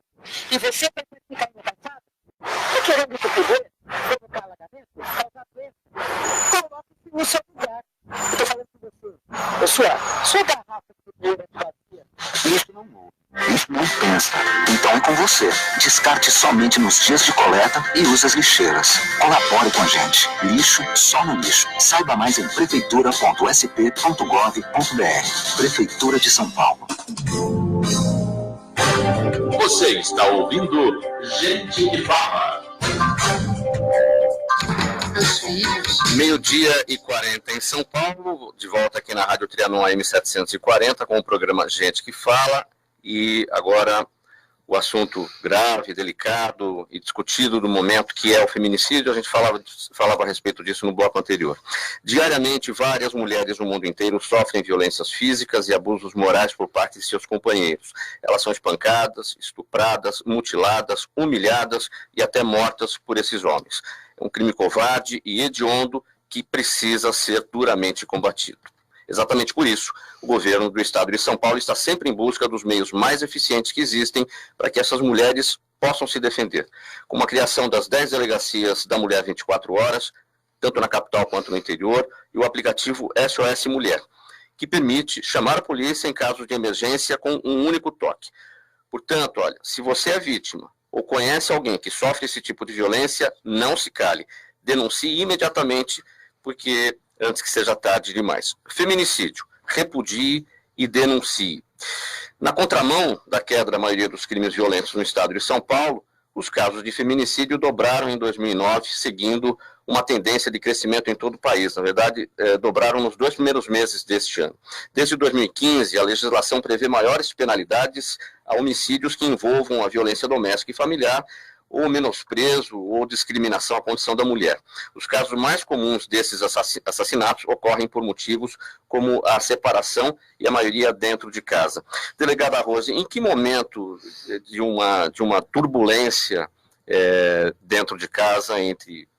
E você vai ficar no passado? Está querendo que poder? Colocar alagamento? Causar doença? Coloque-se no seu lugar. Eu estou falando com você. Sua garrafa de poder é vazia. Isso não muda. Isso não pensa. Então é com você. Descarte somente nos dias de coleta e use as lixeiras. Colabore com a gente. Lixo só no lixo. Saiba mais em prefeitura.sp.gov.br. Prefeitura de São Paulo. Você está ouvindo Gente que Fala. 12h40 em São Paulo, de volta aqui na Rádio Trianon AM 740 com o programa Gente que Fala. E agora o assunto grave, delicado e discutido do momento, que é o feminicídio. A gente falava a respeito disso no bloco anterior. Diariamente, várias mulheres no mundo inteiro sofrem violências físicas e abusos morais por parte de seus companheiros. Elas são espancadas, estupradas, mutiladas, humilhadas e até mortas por esses homens. É um crime covarde e hediondo que precisa ser duramente combatido. Exatamente por isso, o governo do estado de São Paulo está sempre em busca dos meios mais eficientes que existem para que essas mulheres possam se defender, como a criação das 10 delegacias da Mulher 24 Horas, tanto na capital quanto no interior, e o aplicativo SOS Mulher, que permite chamar a polícia em caso de emergência com um único toque. Portanto, olha, se você é vítima ou conhece alguém que sofre esse tipo de violência, não se cale. Denuncie imediatamente, porque antes que seja tarde demais. Feminicídio, repudie e denuncie. Na contramão da queda da maioria dos crimes violentos no estado de São Paulo, os casos de feminicídio dobraram em 2009, seguindo uma tendência de crescimento em todo o país. Na verdade, dobraram nos 2 primeiros meses deste ano. Desde 2015, a legislação prevê maiores penalidades a homicídios que envolvam a violência doméstica e familiar, ou menosprezo, ou discriminação à condição da mulher. Os casos mais comuns desses assassinatos ocorrem por motivos como a separação e a maioria dentro de casa. Delegada Rose, em que momento de uma turbulência dentro de casa entre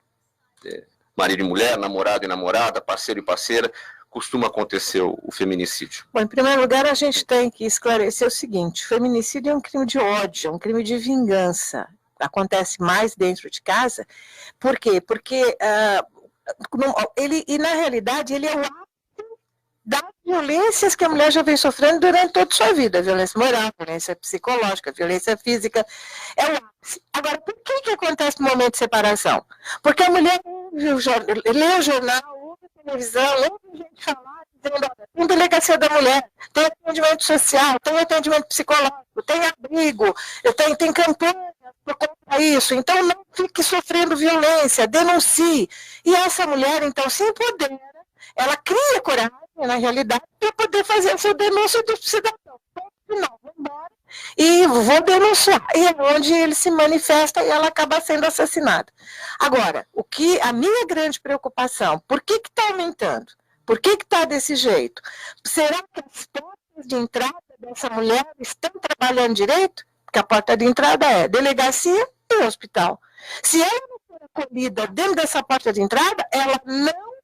marido e mulher, namorado e namorada, parceiro e parceira, costuma acontecer o feminicídio? Bom, em primeiro lugar, a gente tem que esclarecer o seguinte: o feminicídio é um crime de ódio, é um crime de vingança. Acontece mais dentro de casa. Por quê? Porque na realidade, ele é o ato das violências que a mulher já vem sofrendo durante toda a sua vida. Violência moral, violência psicológica, violência física. É o ápice. Agora, por que acontece no momento de separação? Porque a mulher lê o jornal, ouve a televisão, ouve gente falar, dizendo: tem delegacia da mulher, tem atendimento social, tem atendimento psicológico, tem abrigo, tem campanha contra isso. Então, não fique sofrendo violência, denuncie. E essa mulher, então, se empodera, ela cria coragem, na realidade, para poder fazer a sua denúncia do cidadão. Não, vou embora e vou denunciar. E é onde ele se manifesta e ela acaba sendo assassinada. Agora, a minha grande preocupação, por que está aumentando? Por que está desse jeito? Será que as portas de entrada dessa mulher estão trabalhando direito? Porque a porta de entrada é delegacia e hospital. Se ela não for acolhida dentro dessa porta de entrada, ela não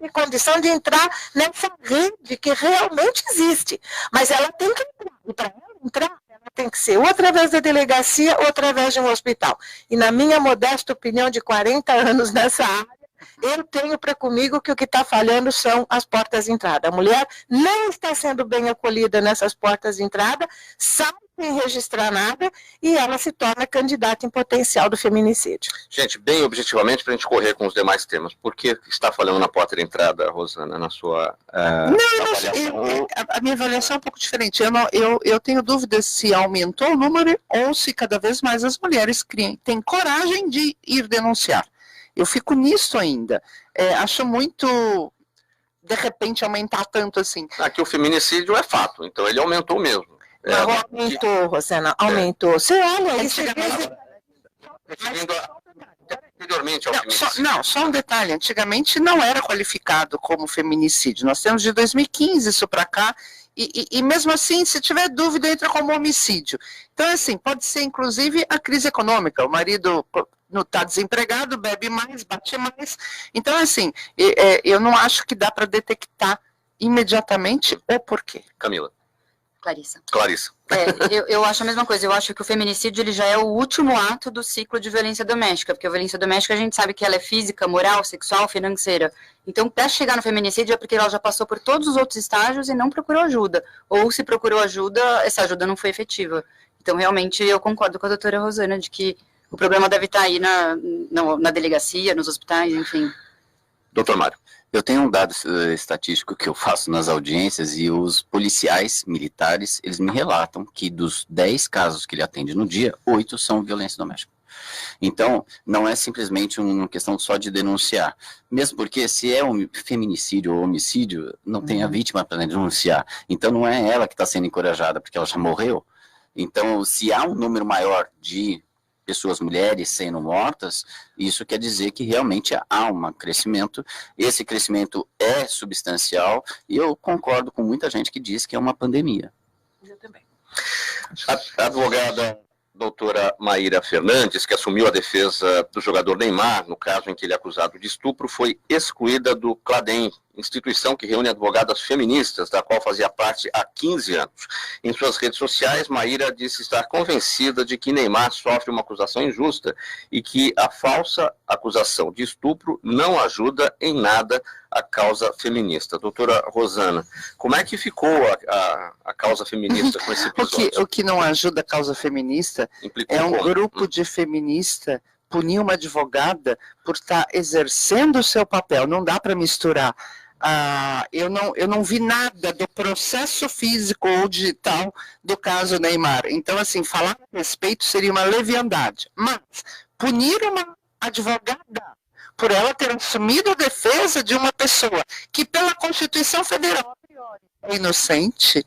tem condição de entrar nessa rede que realmente existe. Mas ela tem que entrar. E para ela entrar, ela tem que ser ou através da delegacia ou através de um hospital. E na minha modesta opinião de 40 anos nessa área, eu tenho para comigo que o que está falhando são as portas de entrada. A mulher não está sendo bem acolhida nessas portas de entrada, sai sem registrar nada e ela se torna candidata em potencial do feminicídio. Gente, bem objetivamente, para a gente correr com os demais temas, por que está falhando na porta de entrada, Rosana, na sua avaliação? A minha avaliação é um pouco diferente. Eu tenho dúvidas se aumentou o número ou se cada vez mais as mulheres têm coragem de ir denunciar. Eu fico nisso ainda. Acho muito, de repente, aumentar tanto assim. Aqui o feminicídio é fato, então ele aumentou mesmo. Aumentou, Rosana, aumentou. Você olha isso. Anteriormente ao feminicídio. Só um detalhe. Antigamente não era qualificado como feminicídio. Nós temos de 2015 isso para cá. E mesmo assim, se tiver dúvida, entra como homicídio. Então, assim, pode ser inclusive a crise econômica. O marido está desempregado, bebe mais, bate mais. Então, assim, eu não acho que dá para detectar imediatamente o porquê. Camila. Clarissa. Eu acho a mesma coisa. Eu acho que o feminicídio ele já é o último ato do ciclo de violência doméstica, porque a violência doméstica a gente sabe que ela é física, moral, sexual, financeira. Então, para chegar no feminicídio é porque ela já passou por todos os outros estágios e não procurou ajuda. Ou se procurou ajuda, essa ajuda não foi efetiva. Então, realmente, eu concordo com a doutora Rosana de que o problema deve estar aí na delegacia, nos hospitais, enfim. Doutor Mário. Eu tenho um dado estatístico que eu faço nas audiências e os policiais militares, eles me relatam que dos 10 casos que ele atende no dia, 8 são violência doméstica. Então, não é simplesmente uma questão só de denunciar. Mesmo porque se é um feminicídio ou homicídio, não tem a vítima para denunciar. Então, não é ela que está sendo encorajada porque ela já morreu. Então, se há um número maior de pessoas, mulheres sendo mortas, isso quer dizer que realmente há um crescimento. Esse crescimento é substancial e eu concordo com muita gente que diz que é uma pandemia. Eu também. A advogada doutora Maíra Fernandes, que assumiu a defesa do jogador Neymar, no caso em que ele é acusado de estupro, foi excluída do CLADEM, instituição que reúne advogadas feministas, da qual fazia parte há 15 anos. Em suas redes sociais, Maíra disse estar convencida de que Neymar sofre uma acusação injusta e que a falsa acusação de estupro não ajuda em nada a causa feminista. Doutora Rosana, como é que ficou a causa feminista com esse episódio? O que não ajuda a causa feminista é um grupo de feministas punir uma advogada por estar exercendo o seu papel. Não dá para misturar. Eu não vi nada do processo físico ou digital do caso Neymar. Então, assim, falar a respeito seria uma leviandade. Mas punir uma advogada por ela ter assumido a defesa de uma pessoa que, pela Constituição Federal, é inocente,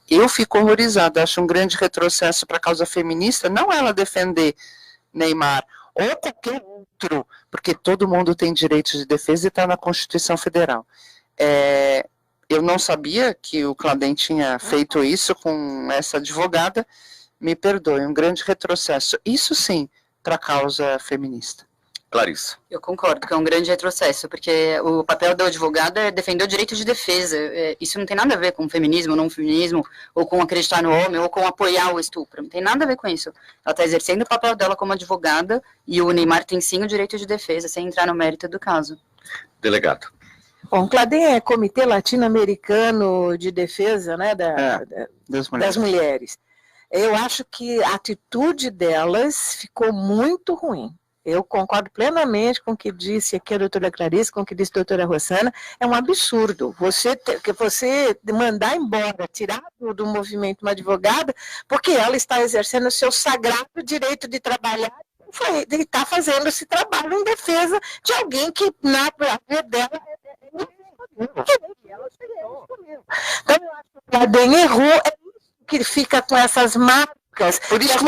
eu fico horrorizada. Acho um grande retrocesso para a causa feminista, não ela defender Neymar ou qualquer outro, porque todo mundo tem direito de defesa e está na Constituição Federal. Eu não sabia que o CLADEM tinha feito isso com essa advogada, me perdoe, um grande retrocesso. Isso sim, para a causa feminista. Clarissa. Eu concordo que é um grande retrocesso, porque o papel da advogada é defender o direito de defesa. Isso não tem nada a ver com feminismo, não feminismo, ou com acreditar no homem, ou com apoiar o estupro. Não tem nada a ver com isso. Ela está exercendo o papel dela como advogada e o Neymar tem sim o direito de defesa, sem entrar no mérito do caso. Delegado. Bom, o CLADEM é Comitê Latino-Americano de Defesa, né, das mulheres. Eu acho que a atitude delas ficou muito ruim. Eu concordo plenamente com o que disse aqui a doutora Clarissa, com o que disse a doutora Rosana. É um absurdo você mandar embora, tirar do movimento uma advogada, porque ela está exercendo o seu sagrado direito de trabalhar e está fazendo esse trabalho em defesa de alguém que, na prática dela, então, eu acho que o CLADEM errou, é isso que fica com essas marcas. Por isso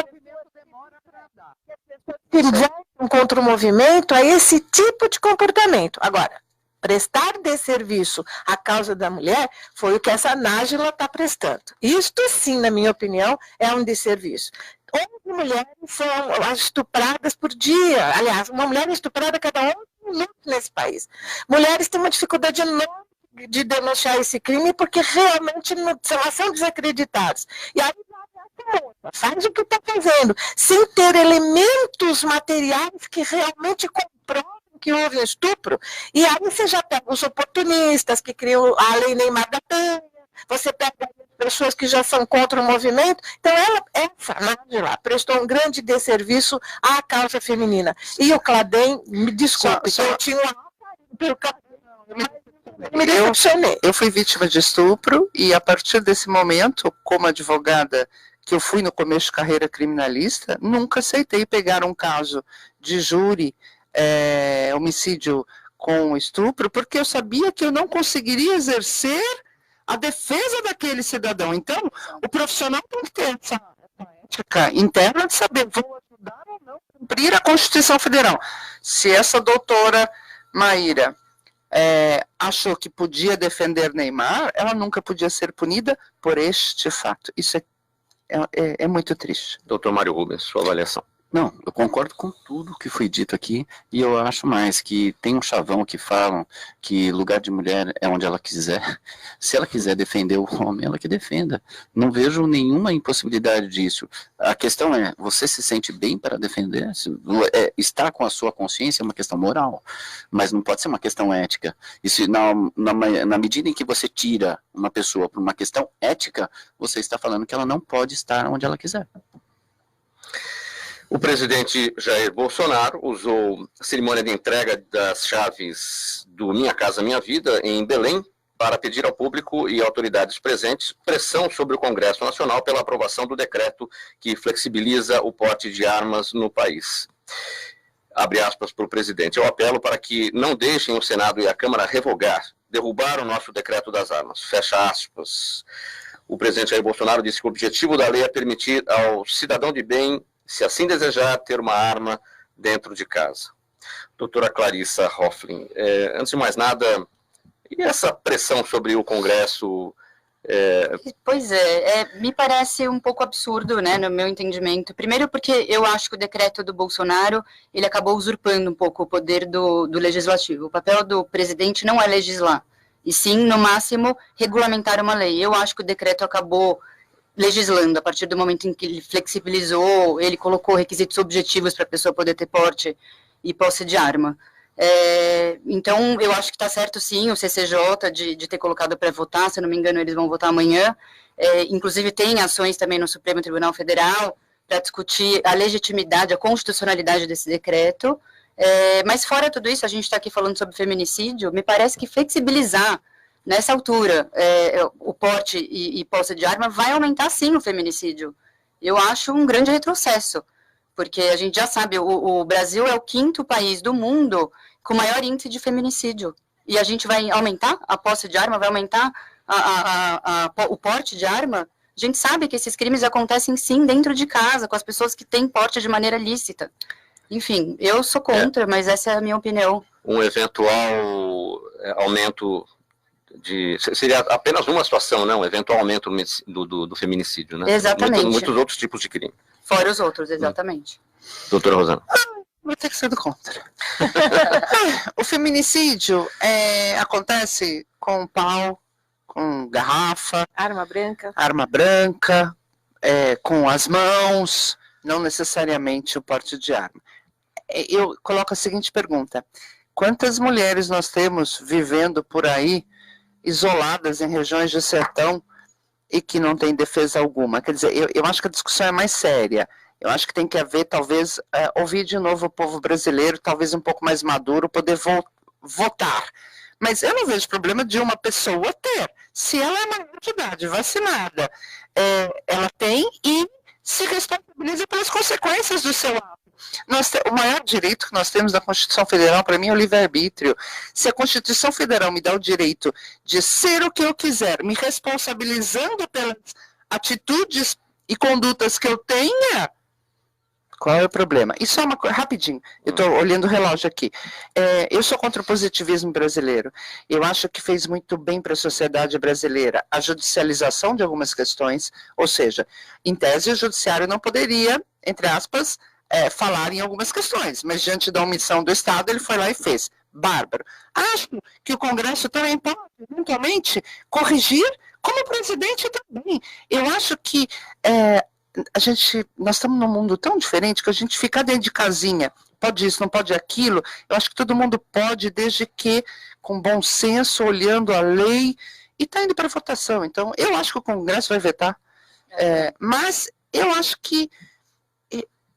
que voltam contra o movimento a esse tipo de comportamento. Agora, prestar desserviço à causa da mulher foi o que essa Nájila está prestando. Isto, sim, na minha opinião, é um desserviço. 11 mulheres são estupradas por dia. Aliás, uma mulher é estuprada a cada 11 minutos nesse país. Mulheres têm uma dificuldade enorme de denunciar esse crime porque realmente elas são desacreditadas. E aí faz o que está fazendo, sem ter elementos materiais que realmente comprovam que houve estupro. E aí você já pega os oportunistas que criam a lei Neymar da Penha, você pega pessoas que já são contra o movimento. Então, essa Nájila prestou um grande desserviço à causa feminina. E o Cladem, me desculpe, eu tinha pelo me decepcionei. Eu fui vítima de estupro e, a partir desse momento, como advogada, que eu fui no começo de carreira criminalista, nunca aceitei pegar um caso de júri, homicídio com estupro, porque eu sabia que eu não conseguiria exercer a defesa daquele cidadão. Então, o profissional tem que ter essa ética interna de saber, vou ajudar ou não cumprir a Constituição Federal. Se essa doutora Maíra achou que podia defender Neymar, ela nunca podia ser punida por este fato. Isso é muito triste. Doutor Mário Rubens, sua avaliação. Não, eu concordo com tudo que foi dito aqui, e eu acho mais que tem um chavão que falam que lugar de mulher é onde ela quiser. Se ela quiser defender o homem, ela que defenda. Não vejo nenhuma impossibilidade disso. A questão é, você se sente bem para defender? Estar com a sua consciência é uma questão moral, mas não pode ser uma questão ética. E se na medida em que você tira uma pessoa por uma questão ética, você está falando que ela não pode estar onde ela quiser. O presidente Jair Bolsonaro usou a cerimônia de entrega das chaves do Minha Casa Minha Vida em Belém para pedir ao público e autoridades presentes pressão sobre o Congresso Nacional pela aprovação do decreto que flexibiliza o porte de armas no país. Abre aspas para o presidente. Eu apelo para que não deixem o Senado e a Câmara derrubar o nosso decreto das armas. Fecha aspas. O presidente Jair Bolsonaro disse que o objetivo da lei é permitir ao cidadão de bem, se assim desejar, ter uma arma dentro de casa. Doutora Clarissa Hofflin, antes de mais nada, e essa pressão sobre o Congresso? Pois me parece um pouco absurdo, né, no meu entendimento. Primeiro porque eu acho que o decreto do Bolsonaro, ele acabou usurpando um pouco o poder do Legislativo. O papel do presidente não é legislar, e sim, no máximo, regulamentar uma lei. Eu acho que o decreto acabou legislando a partir do momento em que ele flexibilizou, ele colocou requisitos objetivos para a pessoa poder ter porte e posse de arma. Então, eu acho que está certo, sim, o CCJ de ter colocado para votar, se eu não me engano, eles vão votar amanhã. Inclusive, tem ações também no Supremo Tribunal Federal para discutir a legitimidade, a constitucionalidade desse decreto. Mas, fora tudo isso, a gente está aqui falando sobre feminicídio, me parece que flexibilizar nessa altura, o porte e posse de arma vai aumentar, sim, o feminicídio. Eu acho um grande retrocesso, porque a gente já sabe, o Brasil é o 5º país do mundo com maior índice de feminicídio. E a gente vai aumentar a posse de arma, vai aumentar o porte de arma. A gente sabe que esses crimes acontecem, sim, dentro de casa, com as pessoas que têm porte de maneira lícita. Enfim, eu sou contra, mas essa é a minha opinião. Um eventual aumento seria apenas uma situação, né? Um eventual aumento do feminicídio, né? Exatamente. Muitos outros tipos de crime. Fora os outros, exatamente. Doutora Rosana. Vou ter que ser do contra. O feminicídio acontece com pau, com garrafa, arma branca, com as mãos, não necessariamente o porte de arma. Eu coloco a seguinte pergunta: quantas mulheres nós temos vivendo por aí, isoladas em regiões de sertão e que não tem defesa alguma? Quer dizer, eu acho que a discussão é mais séria. Eu acho que tem que haver, talvez, ouvir de novo o povo brasileiro, talvez um pouco mais maduro, poder votar. Mas eu não vejo problema de uma pessoa ter. Se ela é maior de idade, vacinada, ela tem e se responsabiliza pelas consequências do seu ato. O maior direito que nós temos da Constituição Federal, para mim, é o livre-arbítrio. Se a Constituição Federal me dá o direito de ser o que eu quiser, me responsabilizando pelas atitudes e condutas que eu tenha, qual é o problema? E só uma coisa, rapidinho, eu estou olhando o relógio aqui. Eu sou contra o positivismo brasileiro. Eu acho que fez muito bem para a sociedade brasileira a judicialização de algumas questões, ou seja, em tese o judiciário não poderia, entre aspas, falar em algumas questões, mas diante da omissão do Estado ele foi lá e fez. bárbaro. Acho que o Congresso também pode, eventualmente, corrigir, como o presidente também. Eu acho que nós estamos num mundo tão diferente que a gente ficar dentro de casinha, pode isso, não pode aquilo, eu acho que todo mundo pode, desde que com bom senso, olhando a lei, e está indo para votação. Então, eu acho que o Congresso vai vetar, mas eu acho que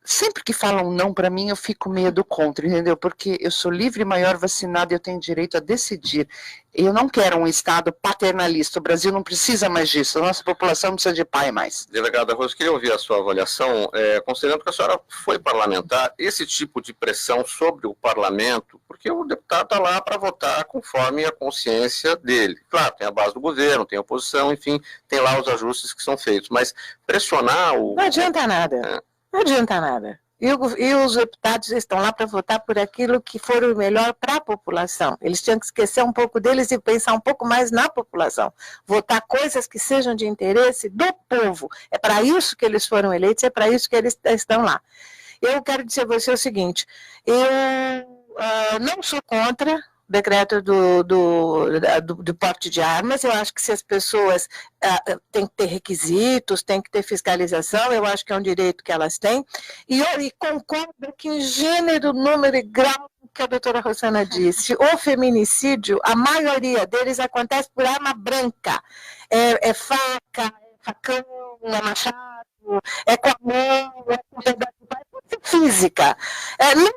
sempre que falam não para mim, eu fico meio do contra, entendeu? Porque eu sou livre, maior, vacinada e eu tenho direito a decidir. Eu não quero um Estado paternalista. O Brasil não precisa mais disso. A nossa população não precisa de pai mais. Delegada Rose, queria ouvir a sua avaliação, considerando que a senhora foi parlamentar, esse tipo de pressão sobre o parlamento, porque o deputado está lá para votar conforme a consciência dele. Claro, tem a base do governo, tem a oposição, enfim, tem lá os ajustes que são feitos, mas pressionar o... Não adianta nada. Não adianta nada. E os deputados estão lá para votar por aquilo que for o melhor para a população. Eles tinham que esquecer um pouco deles e pensar um pouco mais na população. Votar coisas que sejam de interesse do povo. É para isso que eles foram eleitos, é para isso que eles estão lá. Eu quero dizer a você o seguinte, eu não sou contra o decreto do porte de armas. Eu acho que se as pessoas têm que ter requisitos, têm que ter fiscalização, eu acho que é um direito que elas têm, e concordo que em gênero, número e grau que a doutora Rosana disse, o feminicídio, a maioria deles acontece por arma branca, é faca, é facão, é machado, é com a mão, é com pedaço de pau, é física, não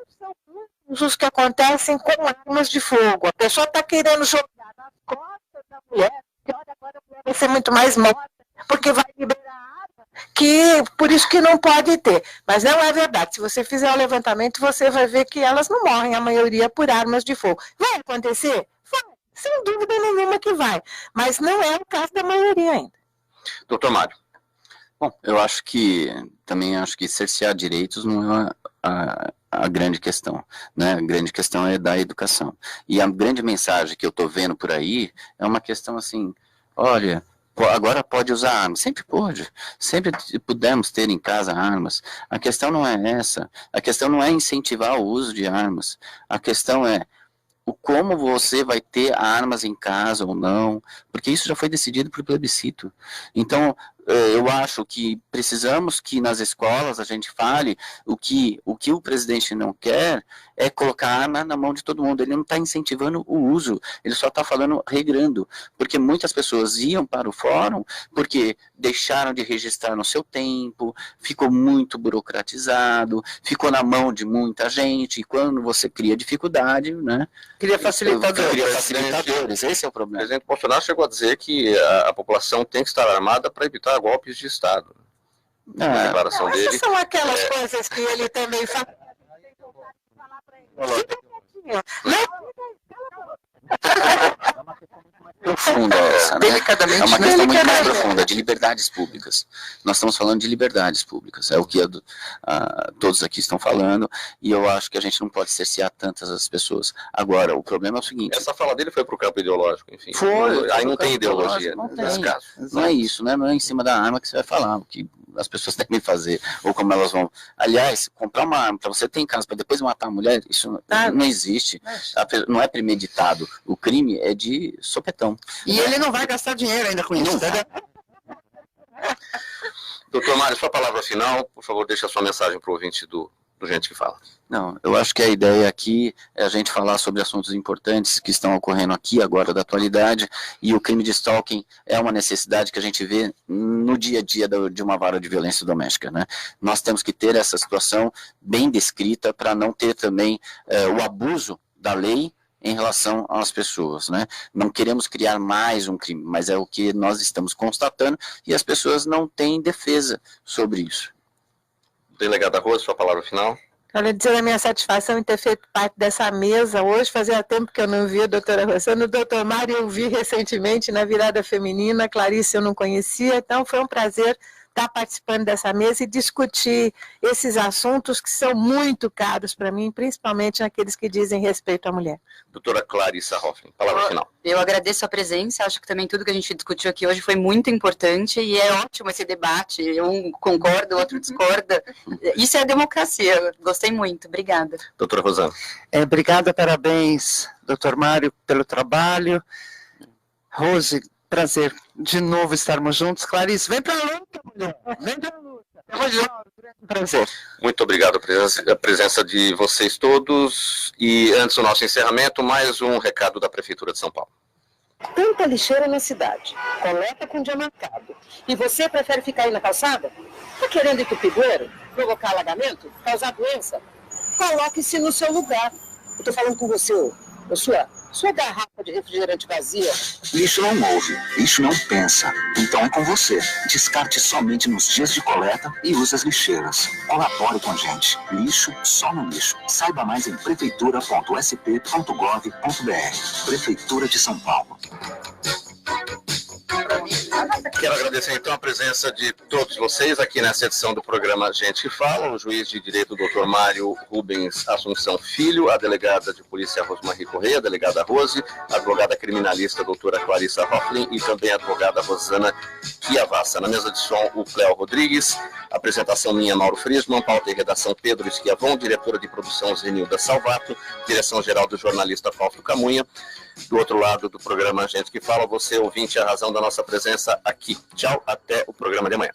são os que acontecem com armas de fogo. A pessoa está querendo jogar nas costas da mulher, que olha, agora a mulher vai ser muito mais morta, porque vai liberar arma, que por isso que não pode ter. Mas não é verdade. Se você fizer o levantamento, você vai ver que elas não morrem, a maioria, por armas de fogo. Vai acontecer? Vai. Sem dúvida nenhuma que vai. Mas não é o caso da maioria ainda. Doutor Mário. Bom, também acho que cercear direitos não é a grande questão, né? A grande questão é da educação. E a grande mensagem que eu estou vendo por aí é uma questão assim, olha, agora pode usar armas, sempre pode, sempre pudemos ter em casa armas. A questão não é essa, a questão não é incentivar o uso de armas, a questão é como você vai ter armas em casa ou não, porque isso já foi decidido por plebiscito. Então, eu acho que precisamos que nas escolas a gente fale o que o presidente não quer é colocar a arma na mão de todo mundo. Ele não está incentivando o uso, ele só está falando, regrando, porque muitas pessoas iam para o fórum porque deixaram de registrar no seu tempo, ficou muito burocratizado, ficou na mão de muita gente, e quando você cria dificuldade, né? Cria facilitadores. Esse é o problema. O presidente Bolsonaro chegou a dizer que a população tem que estar armada para evitar golpes de Estado. A declaração dele. Essas são aquelas coisas que ele também fala. Profunda essa, né? Delicadamente, é uma questão muito mais profunda, de liberdades públicas. Nós estamos falando de liberdades públicas, é o que todos aqui estão falando, e eu acho que a gente não pode cercear tantas as pessoas. Agora, o problema é o seguinte... Essa fala dele foi para o campo ideológico, enfim. Aí não tem ideologia nesse caso. Não é isso, né? Não é em cima da arma que você vai falar, o que as pessoas devem fazer, ou como elas vão... Aliás, comprar uma arma para você ter em casa, para depois matar a mulher, isso não existe. Não é premeditado. O crime é de sopetão. E ele não vai gastar dinheiro ainda com isso. Doutor Mário, sua palavra final, por favor, deixe a sua mensagem para o ouvinte do Gente que Fala. Não, eu acho que a ideia aqui é a gente falar sobre assuntos importantes que estão ocorrendo aqui agora da atualidade, e o crime de stalking é uma necessidade que a gente vê no dia a dia de uma vara de violência doméstica, né? Nós temos que ter essa situação bem descrita para não ter também o abuso da lei em relação às pessoas, né? Não queremos criar mais um crime, mas é o que nós estamos constatando, e as pessoas não têm defesa sobre isso. Delegada Rose, sua palavra final. Quero dizer a minha satisfação em ter feito parte dessa mesa hoje. Fazia tempo que eu não via a doutora Rosana. O doutor Mário eu vi recentemente na virada feminina, Clarice eu não conhecia, então foi um prazer estar participando dessa mesa e discutir esses assuntos que são muito caros para mim, principalmente aqueles que dizem respeito à mulher. Doutora Clarissa Hofflin, palavra final. Eu agradeço a presença, acho que também tudo que a gente discutiu aqui hoje foi muito importante e é ótimo esse debate, um concorda, o outro discorda, isso é a democracia, gostei muito, obrigada. Doutora Rosana. Obrigada, parabéns, doutor Mário, pelo trabalho. Rose, prazer de novo estarmos juntos. Clarice, vem para a luta, mulher, vem para a luta. Prazer. Muito obrigado a presença de vocês todos. E antes do nosso encerramento, mais um recado da Prefeitura de São Paulo. Tanta lixeira na cidade, coleta com dia marcado. E você prefere ficar aí na calçada? Tá querendo entupir bueiro? Provocar alagamento? Causar doença? Coloque-se no seu lugar. Eu tô falando com você, sua garrafa de refrigerante vazia. Lixo não ouve, lixo não pensa. Então é com você. Descarte somente nos dias de coleta e use as lixeiras. Colabore com a gente. Lixo só no lixo. Saiba mais em prefeitura.sp.gov.br. Prefeitura de São Paulo. Quero agradecer então a presença de todos vocês aqui nessa edição do programa Gente que Fala, o juiz de direito Dr. Mário Rubens Assunção Filho, a delegada de polícia Rosmarie Correia, a delegada Rose, a advogada criminalista doutora Clarissa Hofflin e também a advogada Rosana Chiavassa. Na mesa de som, o Cléo Rodrigues, apresentação minha, Mauro Friesman, pauta e redação Pedro Esquiavon, diretora de produção Zenilda Salvato, direção-geral do jornalista Fausto Camunha. Do outro lado do programa Gente que Fala, você ouvinte, a razão da nossa presença aqui. Tchau, até o programa de amanhã.